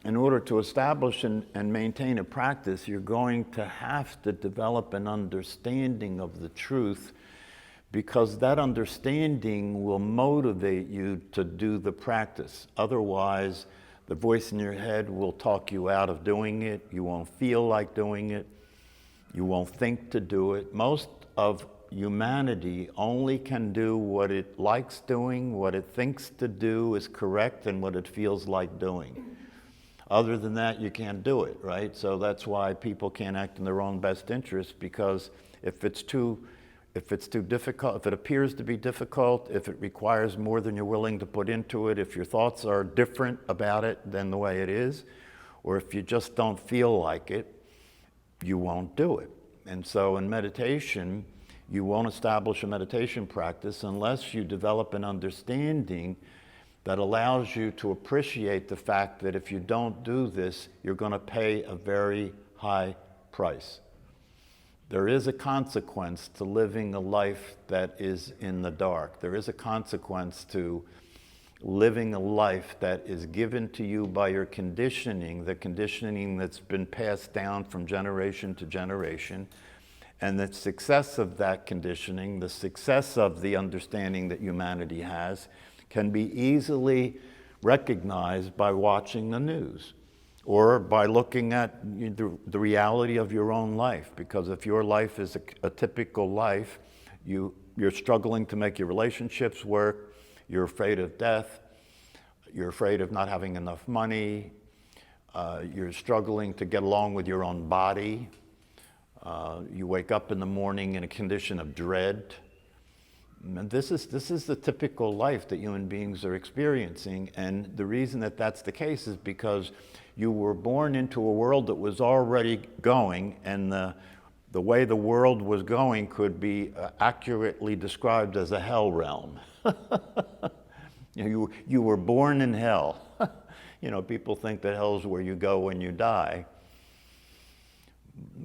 in order to establish and maintain a practice, you're going to have to develop an understanding of the truth, because that understanding will motivate you to do the practice. Otherwise, the voice in your head will talk you out of doing it. You won't feel like doing it. You won't think to do it. Most of humanity only can do what it likes doing, what it thinks to do is correct, and what it feels like doing. Other than that, you can't do it, right? So that's why people can't act in their own best interest, because if it's too difficult, if it appears to be difficult, if it requires more than you're willing to put into it, if your thoughts are different about it than the way it is, or if you just don't feel like it, you won't do it. And so in meditation, you won't establish a meditation practice unless you develop an understanding that allows you to appreciate the fact that if you don't do this, you're going to pay a very high price. There is a consequence to living a life that is in the dark. There is a consequence to living a life that is given to you by your conditioning, the conditioning that's been passed down from generation to generation. And the success of that conditioning, the success of the understanding that humanity has, can be easily recognized by watching the news or by looking at the reality of your own life. Because if your life is a typical life, you're struggling to make your relationships work, you're afraid of death, you're afraid of not having enough money, you're struggling to get along with your own body, you wake up in the morning in a condition of dread. And this is the typical life that human beings are experiencing, and the reason that that's the case is because you were born into a world that was already going, and the way the world was going could be accurately described as a hell realm. You were born in hell. People think that hell is where you go when you die.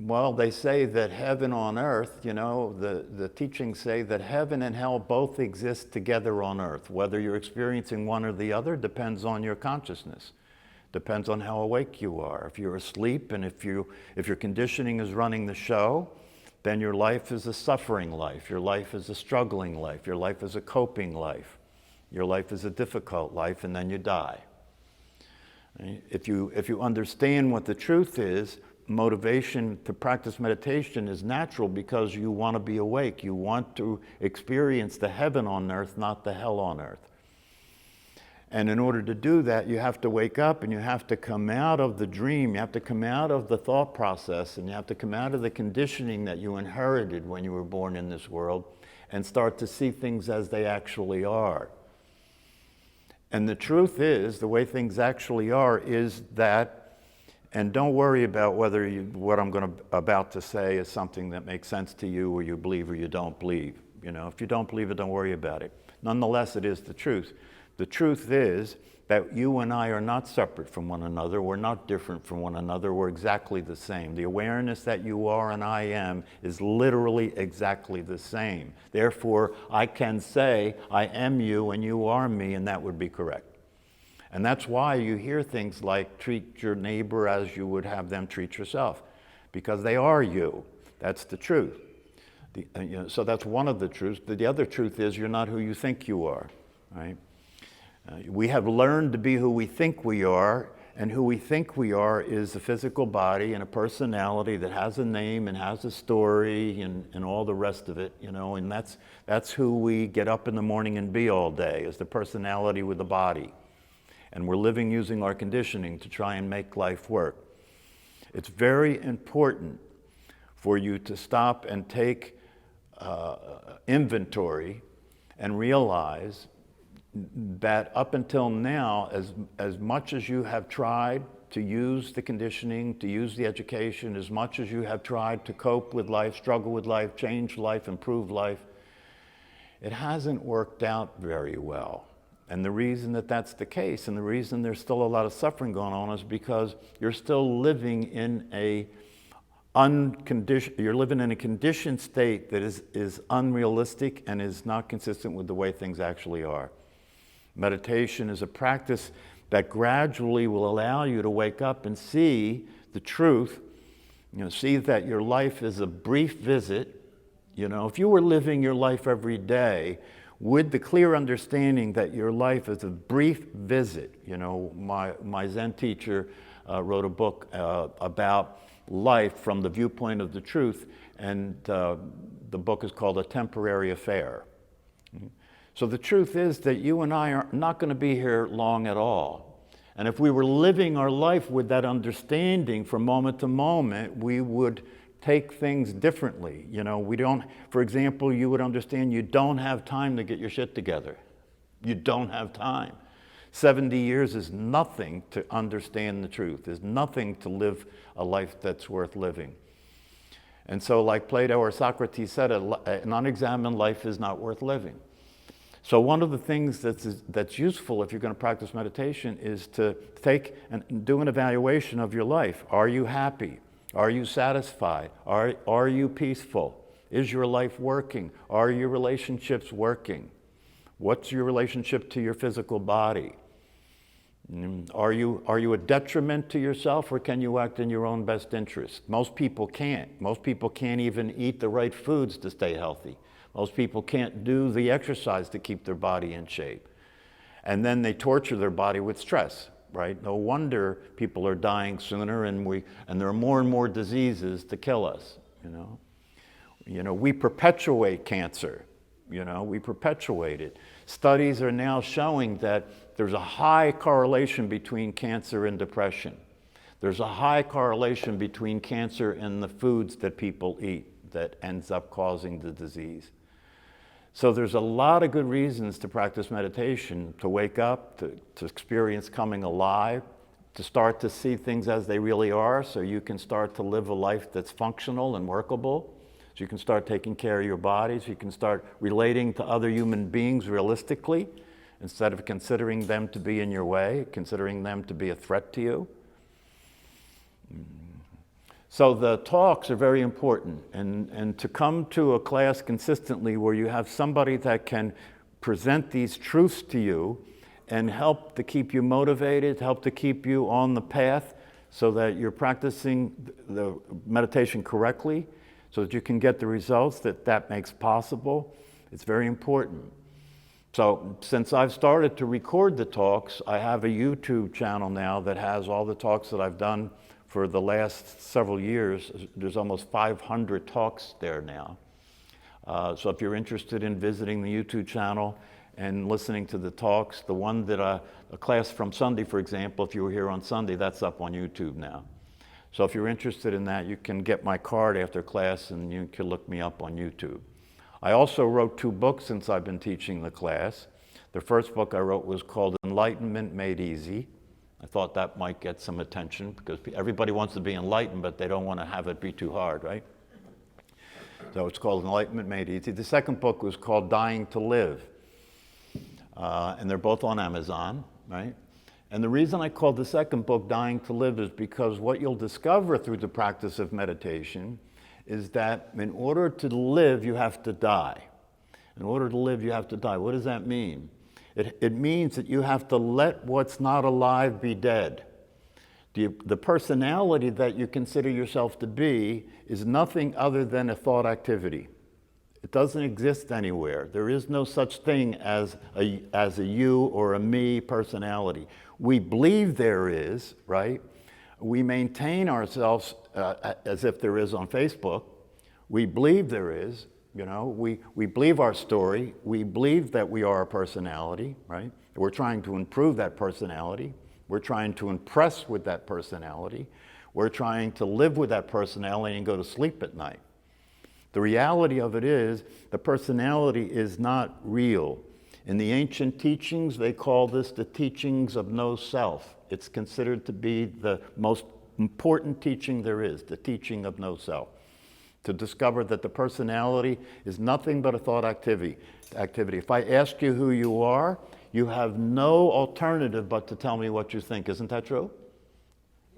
Well, they say that heaven on earth, the teachings say that heaven and hell both exist together on earth. Whether you're experiencing one or the other depends on your consciousness, depends on how awake you are. If you're asleep and if your conditioning is running the show, then your life is a suffering life, your life is a struggling life, your life is a coping life, your life is a difficult life, and then you die. If you understand what the truth is, motivation to practice meditation is natural because you want to be awake. You want to experience the heaven on earth, not the hell on earth. And in order to do that, you have to wake up and you have to come out of the dream. You have to come out of the thought process, and you have to come out of the conditioning that you inherited when you were born in this world and start to see things as they actually are. And the truth is, the way things actually are is that, and don't worry about whether what I'm about to say is something that makes sense to you, or you believe or you don't believe. If you don't believe it, don't worry about it. Nonetheless, it is the truth. The truth is that you and I are not separate from one another. We're not different from one another. We're exactly the same. The awareness that you are and I am is literally exactly the same. Therefore, I can say I am you and you are me, and that would be correct. And that's why you hear things like treat your neighbor as you would have them treat yourself, because they are you. That's the truth. So that's one of the truths. The other truth is you're not who you think you are, right? We have learned to be who we think we are, and who we think we are is a physical body and a personality that has a name and has a story and all the rest of it, and that's who we get up in the morning and be all day, is the personality with the body. And we're living using our conditioning to try and make life work. It's very important for you to stop and take inventory and realize that up until now, as much as you have tried to use the conditioning, to use the education, as much as you have tried to cope with life, struggle with life, change life, improve life, it hasn't worked out very well. And the reason that that's the case, and the reason there's still a lot of suffering going on, is because you're still living in a conditioned state that is unrealistic and is not consistent with the way things actually are. Meditation is a practice that gradually will allow you to wake up and see the truth. See that your life is a brief visit. If you were living your life every day with the clear understanding that your life is a brief visit. My Zen teacher wrote a book about life from the viewpoint of the truth, and the book is called A Temporary Affair. So the truth is that you and I are not going to be here long at all. And if we were living our life with that understanding from moment to moment, we would take things differently. For example, you would understand you don't have time to get your shit together. You don't have time. 70 years is nothing to understand the truth. Is nothing to live a life that's worth living. And so like Plato or Socrates said, an unexamined life is not worth living. So one of the things that's useful if you're going to practice meditation is to take and do an evaluation of your life. Are you happy? Are you satisfied? Are you peaceful? Is your life working? Are your relationships working? What's your relationship to your physical body? Are you a detriment to yourself, or can you act in your own best interest? Most people can't. Most people can't even eat the right foods to stay healthy. Most people can't do the exercise to keep their body in shape. And then they torture their body with stress, right? No wonder people are dying sooner, and there are more and more diseases to kill us, We perpetuate cancer, we perpetuate it. Studies are now showing that there's a high correlation between cancer and depression. There's a high correlation between cancer and the foods that people eat that ends up causing the disease. So there's a lot of good reasons to practice meditation, to wake up, to experience coming alive, to start to see things as they really are, so you can start to live a life that's functional and workable, so you can start taking care of your body, so you can start relating to other human beings realistically, instead of considering them to be in your way, considering them to be a threat to you. So the talks are very important, and to come to a class consistently where you have somebody that can present these truths to you and help to keep you motivated, help to keep you on the path so that you're practicing the meditation correctly, so that you can get the results that makes possible. It's very important. So since I've started to record the talks, I have a YouTube channel now that has all the talks that I've done for the last several years. There's almost 500 talks there now. So if you're interested in visiting the YouTube channel and listening to the talks, the one that a class from Sunday, for example, if you were here on Sunday, that's up on YouTube now. So if you're interested in that, you can get my card after class and you can look me up on YouTube. I also wrote 2 books since I've been teaching the class. The first book I wrote was called Enlightenment Made Easy. I thought that might get some attention because everybody wants to be enlightened, but they don't want to have it be too hard, right? So it's called Enlightenment Made Easy. The second book was called Dying to Live. And they're both on Amazon, right? And the reason I called the second book Dying to Live is because what you'll discover through the practice of meditation is that in order to live, you have to die. In order to live, you have to die. What does that mean? It means that you have to let what's not alive be dead. The personality that you consider yourself to be is nothing other than a thought activity. It doesn't exist anywhere. There is no such thing as a you or a me personality. We believe there is, right? We maintain ourselves as if there is on Facebook. We believe there is. We believe our story. We believe that we are a personality, right? We're trying to improve that personality. We're trying to impress with that personality. We're trying to live with that personality and go to sleep at night. The reality of it is the personality is not real. In the ancient teachings, they call this the teachings of no self. It's considered to be the most important teaching there is, the teaching of no self. To discover that the personality is nothing but a thought activity. If I ask you who you are, you have no alternative but to tell me what you think. Isn't that true?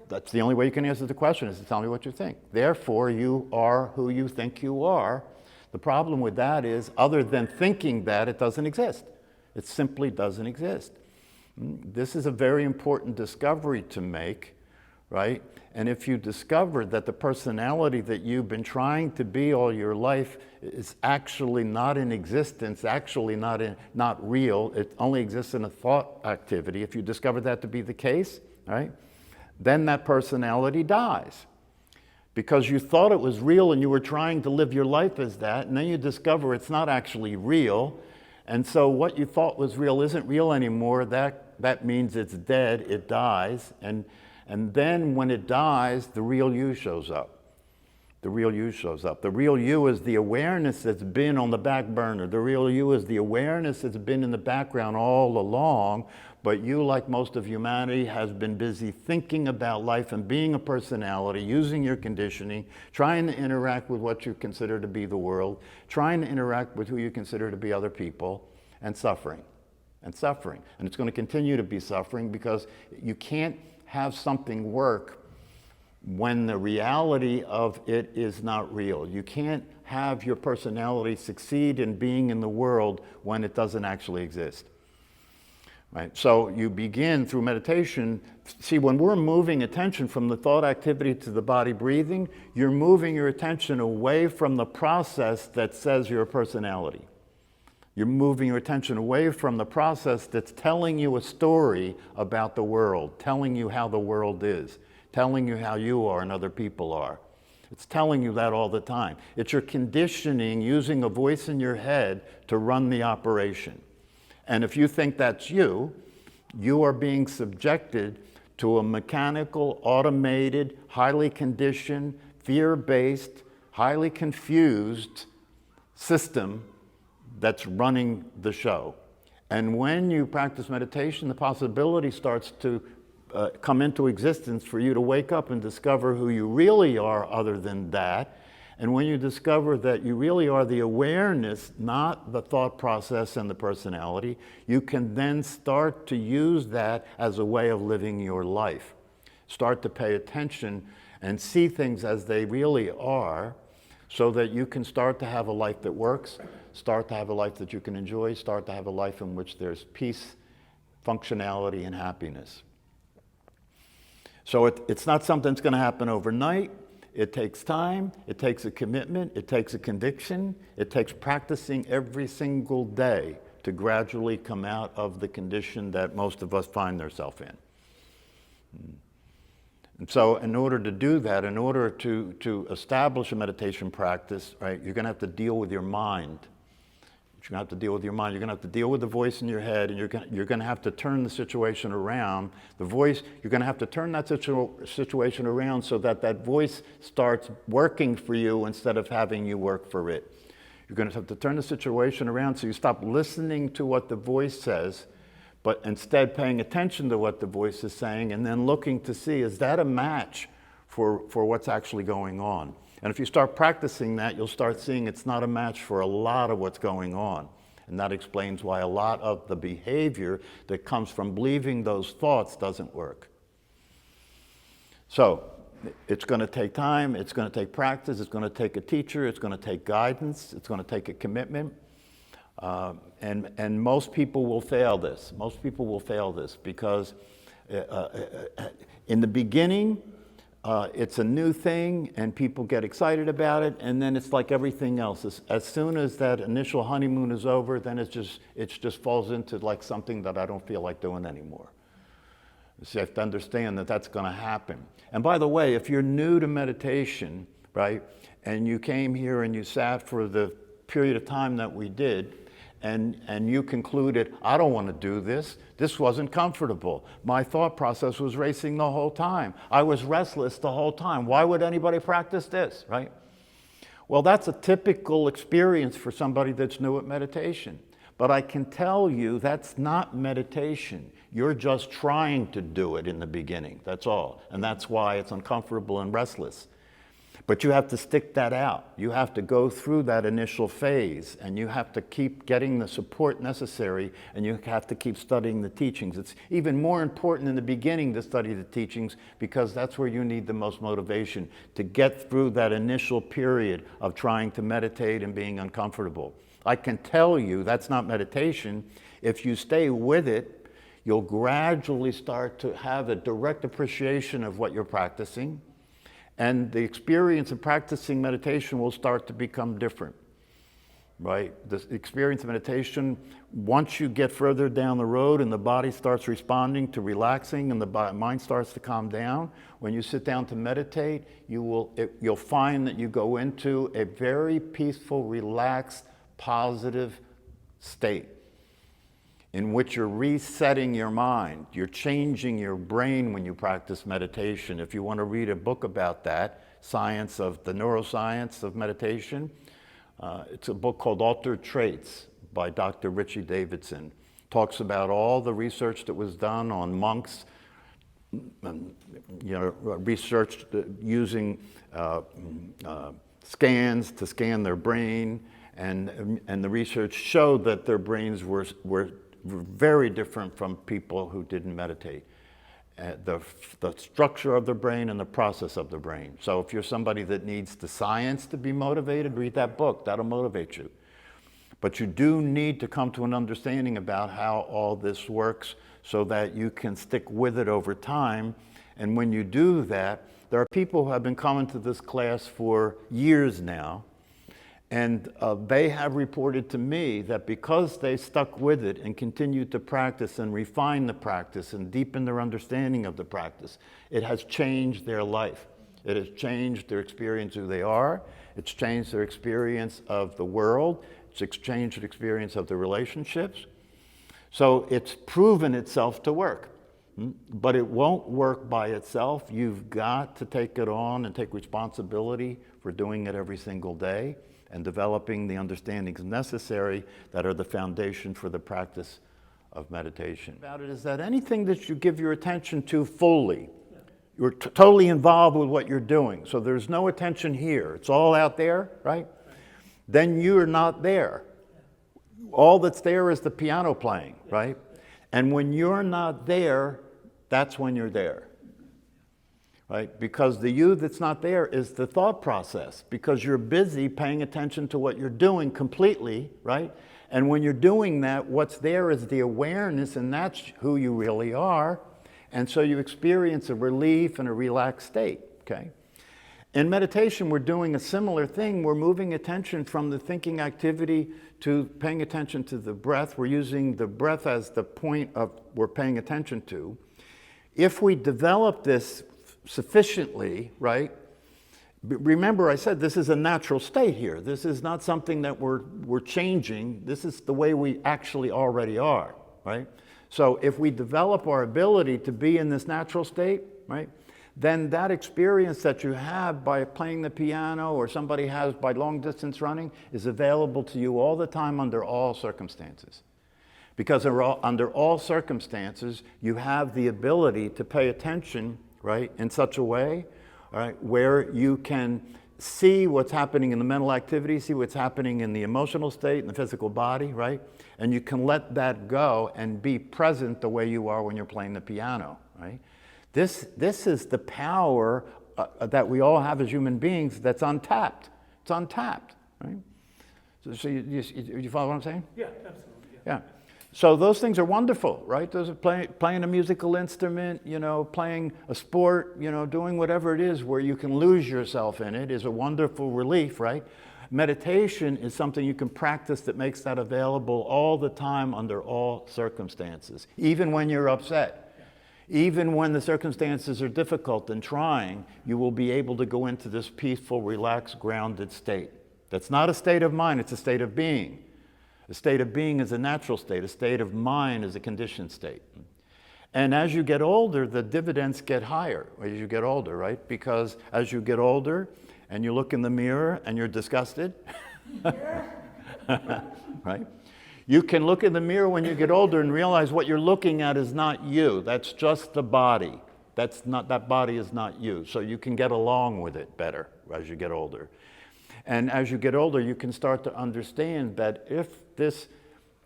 That's the only way you can answer the question, is to tell me what you think. Therefore, you are who you think you are. The problem with that is, other than thinking that, it doesn't exist. It simply doesn't exist. This is a very important discovery to make, right? And if you discover that the personality that you've been trying to be all your life is actually not in existence, actually not real, it only exists in a thought activity, if you discover that to be the case, right, then that personality dies. Because you thought it was real and you were trying to live your life as that, and then you discover it's not actually real, and so what you thought was real isn't real anymore. That means it's dead, it dies, and then when it dies, the real you shows up. The real you shows up. The real you is the awareness that's been on the back burner. The real you is the awareness that's been in the background all along, but you, like most of humanity, has been busy thinking about life and being a personality, using your conditioning, trying to interact with what you consider to be the world, trying to interact with who you consider to be other people, and suffering. And suffering. And it's going to continue to be suffering because you can't have something work when the reality of it is not real. You can't have your personality succeed in being in the world when it doesn't actually exist. Right? So you begin through meditation. See, when we're moving attention from the thought activity to the body breathing, you're moving your attention away from the process that says you're a personality. You're moving your attention away from the process that's telling you a story about the world, telling you how the world is, telling you how you are and other people are. It's telling you that all the time. It's your conditioning using a voice in your head to run the operation. And if you think that's you, you are being subjected to a mechanical, automated, highly conditioned, fear-based, highly confused system that's running the show. And when you practice meditation, the possibility starts to come into existence for you to wake up and discover who you really are other than that. And when you discover that you really are the awareness, not the thought process and the personality, you can then start to use that as a way of living your life. Start to pay attention and see things as they really are, so that you can start to have a life that works, start to have a life that you can enjoy, start to have a life in which there's peace, functionality, and happiness. So it's not something that's going to happen overnight. It takes time, it takes a commitment, it takes a conviction, it takes practicing every single day to gradually come out of the condition that most of us find themselves in. And so in order to do that, in order to establish a meditation practice, right, you're going to have to deal with your mind. You're going to have to deal with your mind. You're going to have to deal with the voice in your head, and you're going to have to turn the situation around. The voice, you're going to have to turn that situation around so that that voice starts working for you instead of having you work for it. You're going to have to turn the situation around so you stop listening to what the voice says, but instead paying attention to what the voice is saying and then looking to see, is that a match for what's actually going on? And if you start practicing that, you'll start seeing it's not a match for a lot of what's going on. And that explains why a lot of the behavior that comes from believing those thoughts doesn't work. So it's going to take time, it's going to take practice, it's going to take a teacher, it's going to take guidance, it's going to take a commitment. And most people will fail this. Most people will fail this because in the beginning, it's a new thing and people get excited about it, and then it's like everything else. As soon as that initial honeymoon is over, then it just falls into like something that I don't feel like doing anymore. So you have to understand that that's going to happen. And by the way, if you're new to meditation, right, and you came here and you sat for the period of time that we did, and you concluded, I don't want to do this. This wasn't comfortable. My thought process was racing the whole time. I was restless the whole time. Why would anybody practice this, right? Well, that's a typical experience for somebody that's new at meditation. But I can tell you that's not meditation. You're just trying to do it in the beginning, that's all. And that's why it's uncomfortable and restless. But you have to stick that out. You have to go through that initial phase, and you have to keep getting the support necessary, and you have to keep studying the teachings. It's even more important in the beginning to study the teachings because that's where you need the most motivation to get through that initial period of trying to meditate and being uncomfortable. I can tell you that's not meditation. If you stay with it, you'll gradually start to have a direct appreciation of what you're practicing, and the experience of practicing meditation will start to become different, right? The experience of meditation, once you get further down the road and the body starts responding to relaxing and the mind starts to calm down, when you sit down to meditate, you'll find that you go into a very peaceful, relaxed, positive state in which you're resetting your mind. You're changing your brain when you practice meditation. If you want to read a book about that, the neuroscience of meditation, it's a book called Altered Traits by Dr. Richie Davidson. Talks about all the research that was done on monks, researched using scans to scan their brain, and the research showed that their brains were very different from people who didn't meditate. The structure of the brain and the process of the brain. So if you're somebody that needs the science to be motivated, read that book. That'll motivate you. But you do need to come to an understanding about how all this works so that you can stick with it over time. And when you do that, there are people who have been coming to this class for years now, and they have reported to me that because they stuck with it and continued to practice and refine the practice and deepen their understanding of the practice, it has changed their life. It has changed their experience of who they are. It's changed their experience of the world. It's changed their experience of the relationships. So it's proven itself to work. But it won't work by itself. You've got to take it on and take responsibility for doing it every single day and developing the understandings necessary that are the foundation for the practice of meditation. About it is that anything that you give your attention to fully, you're totally involved with what you're doing. So there's no attention here. It's all out there, right? Then you're not there. All that's there is the piano playing, right? And when you're not there, that's when you're there. Right? Because the you that's not there is the thought process, because you're busy paying attention to what you're doing completely, right? And when you're doing that, what's there is the awareness, and that's who you really are. And so you experience a relief and a relaxed state, okay? In meditation, we're doing a similar thing. We're moving attention from the thinking activity to paying attention to the breath. We're using the breath as the point of we're paying attention to. If we develop this sufficiently, right? Remember, I said this is a natural state here. This is not something that we're changing. This is the way we actually already are, right? So if we develop our ability to be in this natural state, right, then that experience that you have by playing the piano or somebody has by long distance running is available to you all the time under all circumstances. Because under all circumstances, you have the ability to pay attention, right, in such a way, all right, where you can see what's happening in the mental activity, see what's happening in the emotional state, in the physical body, right? And you can let that go and be present the way you are when you're playing the piano, right? This is the power that we all have as human beings that's untapped. It's untapped, right? So you follow what I'm saying? Yeah, absolutely. Yeah. So those things are wonderful, right? Those are playing a musical instrument, playing a sport, doing whatever it is where you can lose yourself in it is a wonderful relief, right? Meditation is something you can practice that makes that available all the time under all circumstances, even when you're upset. Even when the circumstances are difficult and trying, you will be able to go into this peaceful, relaxed, grounded state. That's not a state of mind, it's a state of being. A state of being is a natural state. A state of mind is a conditioned state. And as you get older, the dividends get higher as you get older, right? Because as you get older and you look in the mirror and you're disgusted, right? You can look in the mirror when you get older and realize what you're looking at is not you. That's just the body. That body is not you. So you can get along with it better as you get older. And as you get older, you can start to understand that if this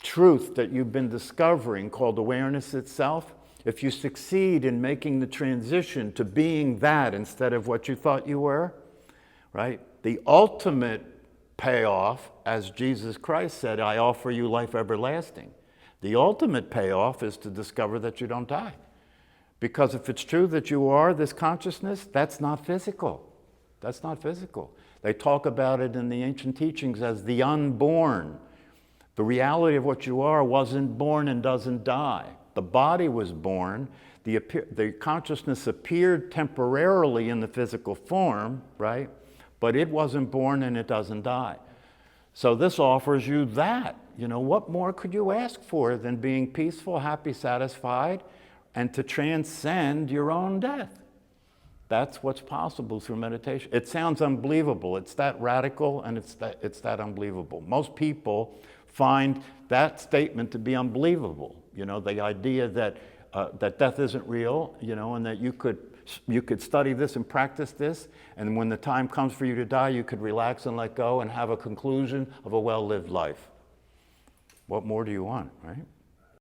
truth that you've been discovering, called awareness itself, if you succeed in making the transition to being that instead of what you thought you were, right? The ultimate payoff, as Jesus Christ said, I offer you life everlasting. The ultimate payoff is to discover that you don't die. Because if it's true that you are this consciousness, that's not physical. That's not physical. They talk about it in the ancient teachings as the unborn. The reality of what you are wasn't born and doesn't die. The body was born. The consciousness appeared temporarily in the physical form, right? But it wasn't born and it doesn't die. So this offers you that. What more could you ask for than being peaceful, happy, satisfied, and to transcend your own death? That's what's possible through meditation. It sounds unbelievable. It's that radical and it's that unbelievable. Most people find that statement to be unbelievable. The idea that death isn't real, and that you could study this and practice this, and when the time comes for you to die, you could relax and let go and have a conclusion of a well-lived life. What more do you want, right?